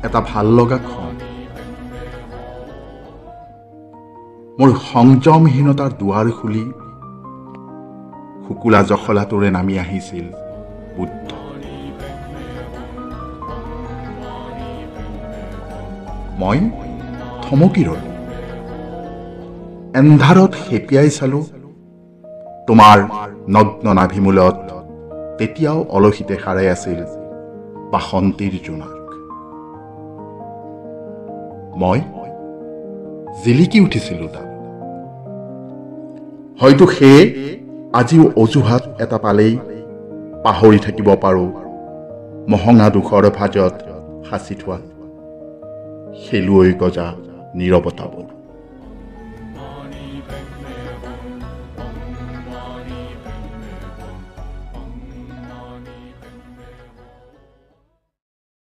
এটা ভাল লগা খং। মোৰ সংযমহীনতাৰ দুৱাৰ খুলি শুকুলা জখলাটোৰে নামি আহিছিল বুদ্ধ। মই থমকি ৰলো। এন্ধাৰত খেপিয়াই চালো তোমাৰ নগ্ন নাভিমূলত তেতিয়াও অলসিতে সাৰাই আছিল বাসন্তীৰ জোনাক। মই জিলিকি উঠিছিলো তাত। হয়তো সেয়ে আজিও অজুহাত এটা পালেই পাহৰি থাকিব পাৰো মহঙা দুখৰ ভাজত সাঁচি থোৱা খেলুৱৈ গজা নীৰৱতাবোৰ।